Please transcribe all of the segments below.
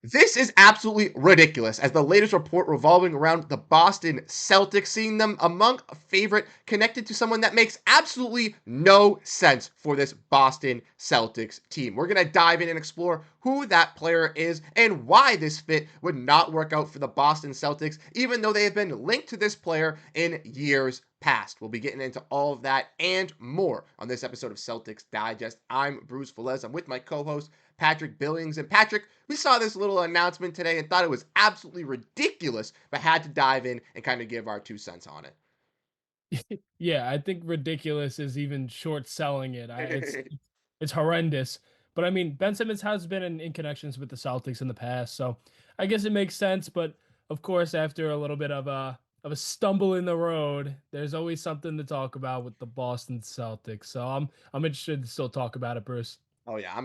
This is absolutely ridiculous, as the latest report revolving around the Boston Celtics, seeing them among a favorite connected to someone that makes absolutely no sense for this Boston Celtics team. We're going to dive in and explore who that player is and why this fit would not work out for the Boston Celtics, even though they have been linked to this player in years past. We'll be getting into all of that and more on this episode of Celtics Digest. I'm Bruce Velez. I'm with my co-host Patrick Billings. And Patrick, we saw this little announcement today and thought it was absolutely ridiculous, but had to dive in and kind of give our 2 cents on Yeah, I think ridiculous is even short selling it. It's it. it's horrendous. But I mean, Ben Simmons has been in connections with the Celtics in the past, so I guess it makes sense. But of course, after a little bit of a stumble in the road, there's always something to talk about with the Boston Celtics. So I'm interested to still talk about it, Bruce. Oh yeah,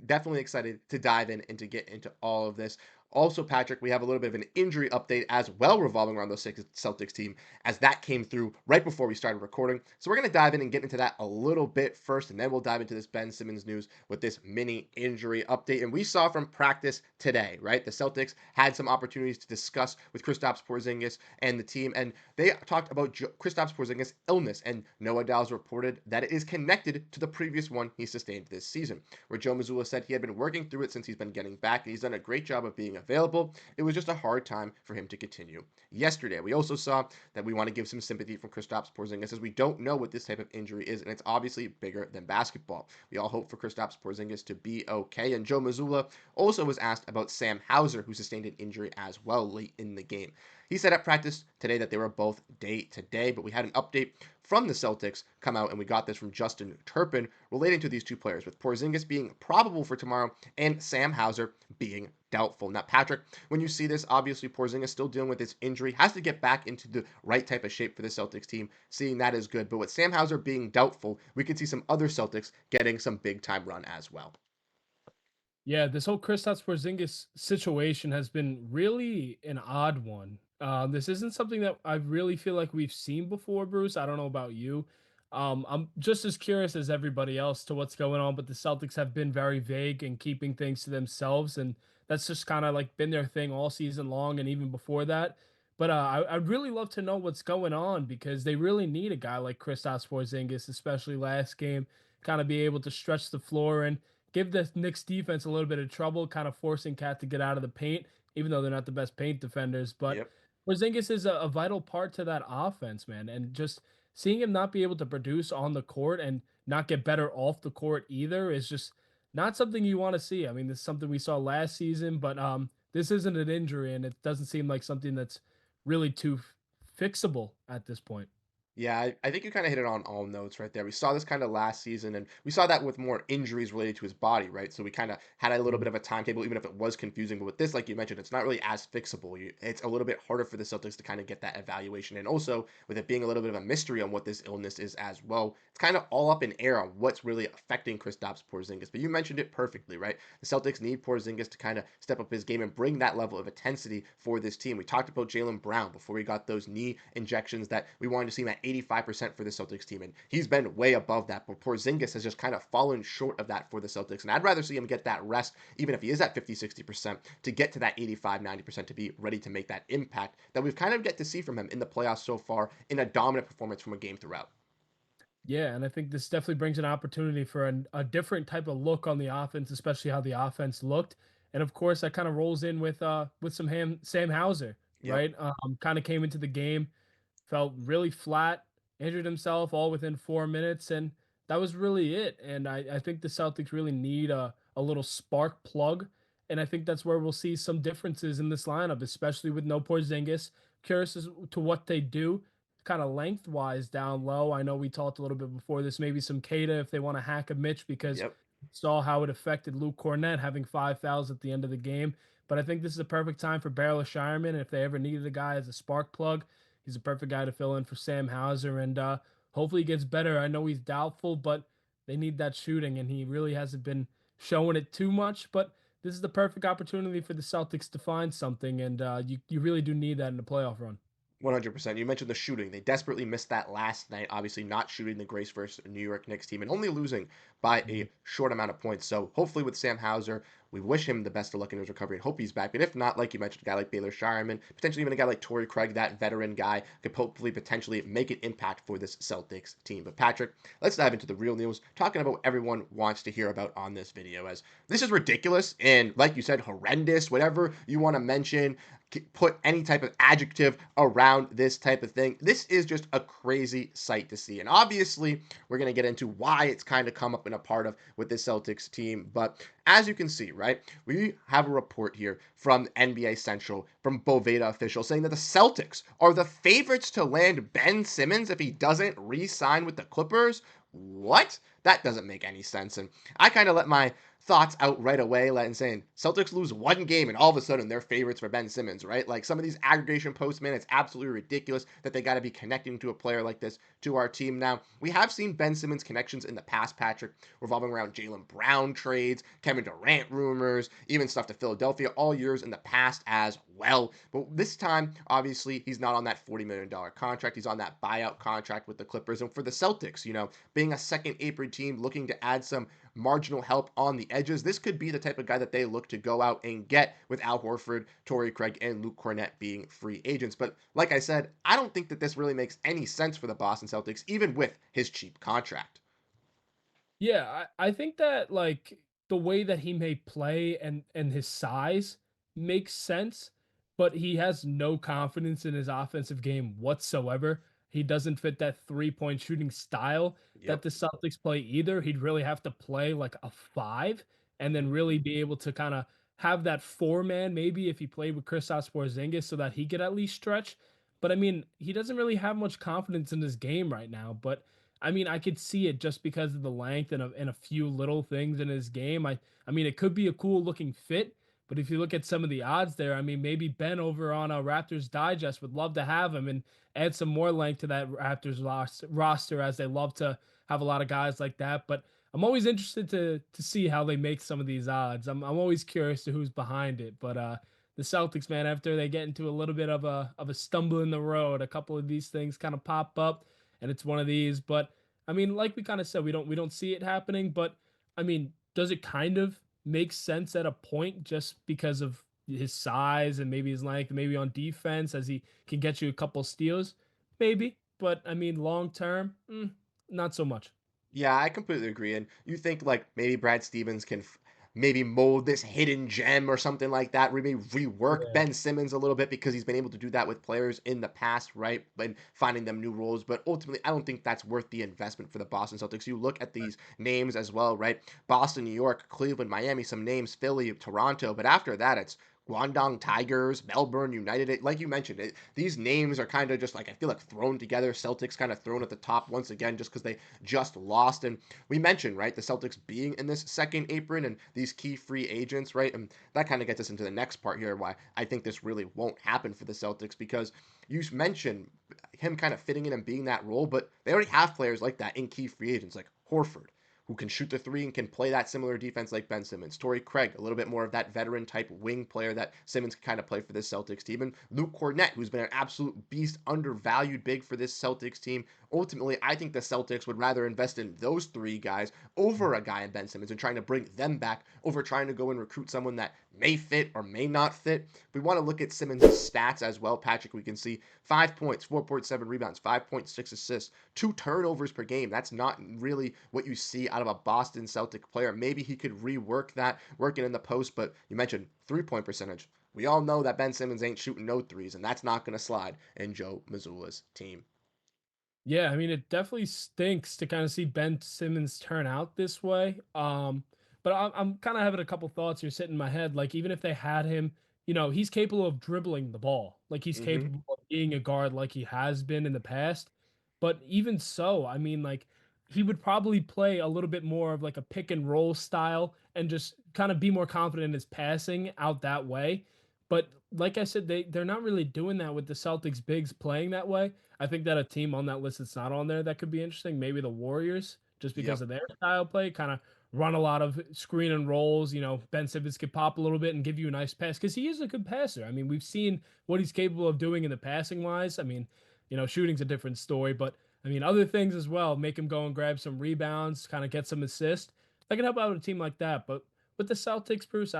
definitely excited to dive in and to get into all of this. Also, Patrick, we have a little bit of an injury update as well revolving around the Celtics team, as that came through right before we started recording. So we're going to dive in and get into that a little bit first, and then we'll dive into this Ben Simmons news with this mini injury update. And we saw from practice today, right? The Celtics had some opportunities to discuss with Kristaps Porziņģis and the team, and they talked about Kristaps Porzingis' illness, and Noah Dow's reported that it is connected to the previous one he sustained this season, where Joe Mazzulla said he had been working through it since he's been getting back, and he's done a great job of being available. It was just a hard time for him to continue. Yesterday, we also saw that we want to give some sympathy from Kristaps Porzingis, as we don't know what this type of injury is, and it's obviously bigger than basketball. We all hope for Kristaps Porzingis to be okay, and Joe Mazzulla also was asked about Sam Hauser, who sustained an injury as well late in the game. He said at practice today that they were both day to day, but we had an update from the Celtics come out, and we got this from Justin Turpin relating to these two players, with Porzingis being probable for tomorrow and Sam Hauser being doubtful. Now, Patrick, when you see this, obviously Porzingis still dealing with this injury, has to get back into the right type of shape for the Celtics team. Seeing that is good, but with Sam Hauser being doubtful, we could see some other Celtics getting some big time run as well. Yeah, this whole Kristaps Porzingis situation has been really an odd one. This isn't something that I really feel like we've seen before, Bruce. I don't know about you. I'm just as curious as everybody else to what's going on, but the Celtics have been very vague and keeping things to themselves, and that's just kind of like been their thing all season long and even before that. But I'd really love to know what's going on because they really need a guy like Kristaps Porzingis, especially last game, kind of be able to stretch the floor and give the Knicks defense a little bit of trouble, kind of forcing Cat to get out of the paint, even though they're not the best paint defenders. But Yep. Porzingis is a vital part to that offense, man. And just seeing him not be able to produce on the court and not get better off the court either is just not something you want to see. I mean, this is something we saw last season, but this isn't an injury, and it doesn't seem like something that's really too fixable at this point. Yeah, I think you kind of hit it on all notes right there. We saw this kind of last season, and we saw that with more injuries related to his body, right? So we kind of had a little bit of a timetable, even if it was confusing. But with this, like you mentioned, it's not really as fixable. It's a little bit harder for the Celtics to kind of get that evaluation. And also, with it being a little bit of a mystery on what this illness is as well, it's kind of all up in air on what's really affecting Kristaps Porzingis. But you mentioned it perfectly, right? The Celtics need Porzingis to kind of step up his game and bring that level of intensity for this team. We talked about Jaylen Brown before he got those knee injections that we wanted to see him at 85% for the Celtics team, and he's been way above that. But Porzingis has just kind of fallen short of that for the Celtics, and I'd rather see him get that rest, even if he is at 50, 60%, to get to that 85, 90% to be ready to make that impact that we've kind of get to see from him in the playoffs so far in a dominant performance from a game throughout. Yeah, and I think this definitely brings an opportunity for a different type of look on the offense, especially how the offense looked. And of course, that kind of rolls in with Sam Hauser, Yep. right? Kind of came into the game, felt really flat, injured himself all within 4 minutes, and that was really it. And I think the Celtics really need a little spark plug, and I think that's where we'll see some differences in this lineup, especially with no Porzingis. Curious as to what they do kind of lengthwise down low. I know we talked a little bit before this, maybe some Kada if they want to hack a Mitch because Yep. saw how it affected Luke Cornett having 5 fouls at the end of the game. But I think this is a perfect time for Barrel Shireman. If they ever needed a guy as a spark plug, he's a perfect guy to fill in for Sam Hauser. And hopefully he gets better. I know he's doubtful, but they need that shooting, and he really hasn't been showing it too much. But this is the perfect opportunity for the Celtics to find something, and you really do need that in the playoff run. 100%. You mentioned the shooting. They desperately missed that last night, obviously not shooting the Grace versus New York Knicks team and only losing by Mhm. a short amount of points. So hopefully with Sam Hauser, we wish him the best of luck in his recovery and hope he's back. But if not, like you mentioned, a guy like Baylor Shireman, potentially even a guy like Torrey Craig, that veteran guy, could hopefully potentially make an impact for this Celtics team. But Patrick, let's dive into the real news, talking about what everyone wants to hear about on this video, as this is ridiculous and, like you said, horrendous, whatever you want to mention, put any type of adjective around this type of thing. This is just a crazy sight to see. And obviously, we're going to get into why it's kind of come up in a part of with this Celtics team. But as you can see, right, we have a report here from NBA Central, from Boveda officials, saying that the Celtics are the favorites to land Ben Simmons if he doesn't re sign with the Clippers. What? That doesn't make any sense. And I kind of let my thoughts out right away, and saying Celtics lose one game and all of a sudden they're favorites for Ben Simmons, right? Like some of these aggregation posts, man, it's absolutely ridiculous that they got to be connecting to a player like this to our team. Now, we have seen Ben Simmons connections in the past, Patrick, revolving around Jaylen Brown trades, Kevin Durant rumors, even stuff to Philadelphia all years in the past as well. But this time, obviously, he's not on that $40 million contract. He's on that buyout contract with the Clippers. And for the Celtics, being a second apron team looking to add some marginal help on the edges, this could be the type of guy that they look to go out and get with Al Horford, Torrey Craig, and Luke Cornett being free agents. But like I said, I don't think that this really makes any sense for the Boston Celtics, even with his cheap contract. Yeah, I think that like the way that he may play and his size makes sense, but he has no confidence in his offensive game whatsoever. He doesn't fit that three-point shooting style that Yep. the Celtics play either. He'd really have to play like a five and then really be able to kind of have that four man maybe if he played with Kristaps Porziņģis so that he could at least stretch. But I mean, he doesn't really have much confidence in his game right now. But I mean, I could see it just because of the length and a few little things in his game. I mean, it could be a cool looking fit, but if you look at some of the odds there, I mean, maybe Ben over on Raptors Digest would love to have him and add some more length to that Raptors roster as they love to have a lot of guys like that. But I'm always interested to see how they make some of these odds. I'm always curious to who's behind it. But the Celtics, man, after they get into a little bit of a stumble in the road, a couple of these things kind of pop up and it's one of these. But I mean, like we kind of said, we don't see it happening. But I mean, does it kind of make sense at a point just because of his size and maybe his length, maybe on defense as he can get you a couple steals, maybe. But I mean, long term, not so much. Yeah, I completely agree. And you think like maybe Brad Stevens can maybe mold this hidden gem or something like that, maybe rework Yeah. Ben Simmons a little bit because he's been able to do that with players in the past, right? And finding them new roles. But ultimately, I don't think that's worth the investment for the Boston Celtics. You look at these names as well, right? Boston, New York, Cleveland, Miami, some names, Philly, Toronto. But after that, it's Guangdong Tigers, Melbourne United. Like you mentioned, these names are kind of just like, I feel like thrown together. Celtics kind of thrown at the top once again just because they just lost. And we mentioned, right, the Celtics being in this second apron and these key free agents, right? And that kind of gets us into the next part here, why I think this really won't happen for the Celtics, because you mentioned him kind of fitting in and being that role, but they already have players like that in key free agents, like Horford, who can shoot the three and can play that similar defense like Ben Simmons. Torrey Craig, a little bit more of that veteran type wing player that Simmons can kind of play for this Celtics team. And Luke Cornett, who's been an absolute beast, undervalued big for this Celtics team. Ultimately, I think the Celtics would rather invest in those three guys over a guy in Ben Simmons and trying to bring them back over trying to go and recruit someone that may fit or may not fit. If we want to look at Simmons' stats as well, Patrick, we can see 5 points, 4.7 rebounds, 5.6 assists, 2 turnovers per game. That's not really what you see out of a Boston Celtic player. Maybe he could rework that, working in the post, but you mentioned 3-point percentage. We all know that Ben Simmons ain't shooting no threes, and that's not going to slide in Joe Mazzulla's team. Yeah, I mean, it definitely stinks to kind of see Ben Simmons turn out this way. But I'm kind of having a couple thoughts here sitting in my head. Like, even if they had him, he's capable of dribbling the ball. Like, he's Mm-hmm. capable of being a guard like he has been in the past. But even so, I mean, like, he would probably play a little bit more of like a pick and roll style and just kind of be more confident in his passing out that way. But like I said, they're not really doing that with the Celtics bigs playing that way. I think that a team on that list that's not on there that could be interesting, maybe the Warriors, just because Yep. of their style play, kind of run a lot of screen and rolls. Ben Simmons could pop a little bit and give you a nice pass because he is a good passer. I mean, we've seen what he's capable of doing in the passing wise. I mean, shooting's a different story, but I mean, other things as well. Make him go and grab some rebounds, kind of get some assists. That can help out a team like that. But with the Celtics, Bruce,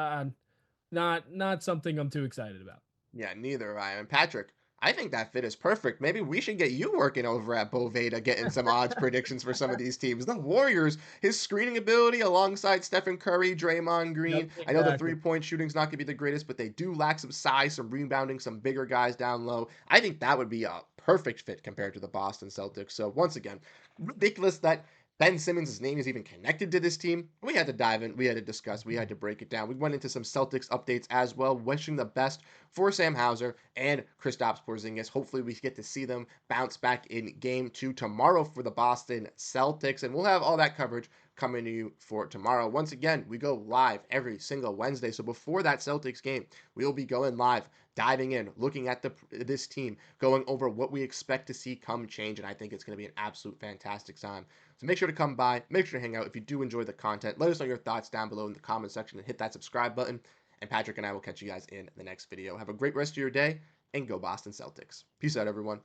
not something I'm too excited about. Yeah, neither am I. And Patrick, I think that fit is perfect. Maybe we should get you working over at Boveda, getting some odds predictions for some of these teams. The Warriors, his screening ability alongside Stephen Curry, Draymond Yep, Green. I know the exactly. three-point shooting's not going to be the greatest, but they do lack some size, some rebounding, some bigger guys down low. I think that would be a perfect fit compared to the Boston Celtics. So once again, ridiculous that Ben Simmons' name is even connected to this team. We had to dive in, we had to discuss, we had to break it down. We went into some Celtics updates as well, wishing the best for Sam Hauser and Kristaps Porziņģis. Hopefully, we get to see them bounce back in game 2 tomorrow for the Boston Celtics, and we'll have all that coverage coming to you for tomorrow. Once again, we go live every single Wednesday, so before that Celtics game, we'll be going live, diving in, looking at this team, going over what we expect to see come change, and I think it's going to be an absolute fantastic time. So make sure to come by, make sure to hang out. If you do enjoy the content, let us know your thoughts down below in the comment section and hit that subscribe button. And Patrick and I will catch you guys in the next video. Have a great rest of your day and go Boston Celtics. Peace out, everyone.